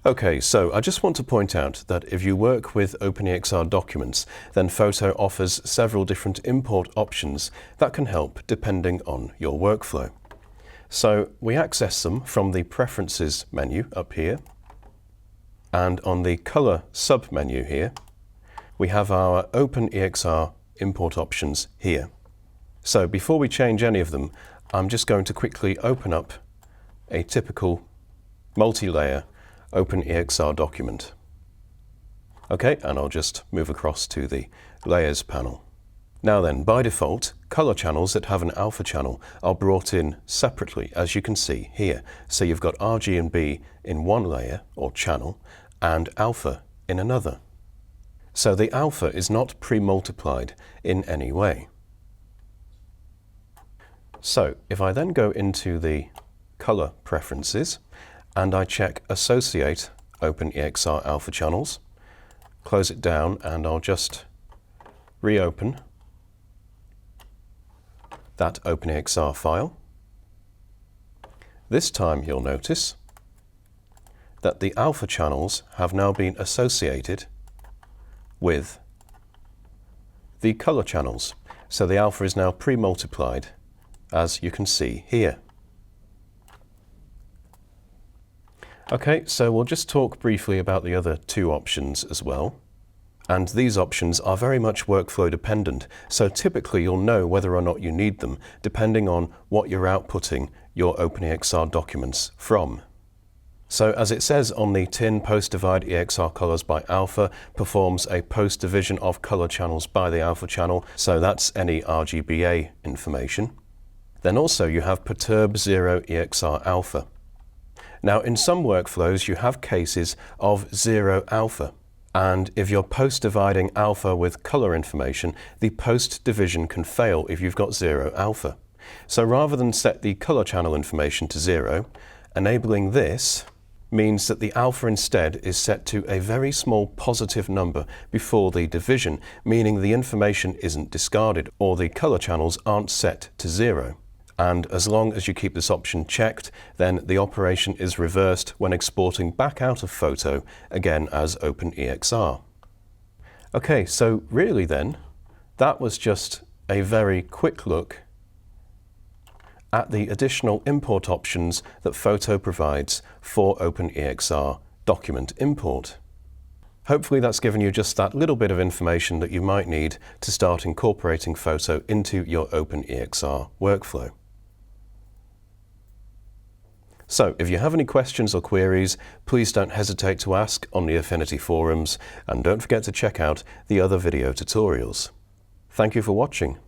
Okay, so I just want to point out that if you work with OpenEXR documents, then Photo offers several different import options that can help depending on your workflow. So we access them from the Preferences menu up here, and on the Color sub-menu here, we have our OpenEXR import options here. So before we change any of them, I'm just going to quickly open up a typical multi-layer OpenEXR document. Okay, and I'll just move across to the Layers panel. Now then, by default, color channels that have an alpha channel are brought in separately, as you can see here. So you've got RG and B in one layer, or channel, and alpha in another. So the alpha is not pre-multiplied in any way. So if I then go into the color preferences, and I check Associate OpenEXR alpha channels, close it down, and I'll just reopen that OpenEXR file. This time you'll notice that the alpha channels have now been associated with the color channels. So the alpha is now pre-multiplied, as you can see here. Okay, so we'll just talk briefly about the other two options as well. And these options are very much workflow dependent, so typically you'll know whether or not you need them, depending on what you're outputting your OpenEXR documents from. So as it says on the tin, post-divide EXR colors by alpha performs a post-division of color channels by the alpha channel, so that's any RGBA information. Then also you have perturb 0 EXR alpha. Now, in some workflows, you have cases of 0 alpha. And if you're post-dividing alpha with color information, the post-division can fail if you've got 0 alpha. So rather than set the color channel information to 0, enabling this means that the alpha instead is set to a very small positive number before the division, meaning the information isn't discarded or the color channels aren't set to 0. And as long as you keep this option checked, then the operation is reversed when exporting back out of Photo, again as OpenEXR. Okay, so really then, that was just a very quick look at the additional import options that Photo provides for OpenEXR document import. Hopefully that's given you just that little bit of information that you might need to start incorporating Photo into your OpenEXR workflow. So if you have any questions or queries, please don't hesitate to ask on the Affinity forums, and don't forget to check out the other video tutorials. Thank you for watching.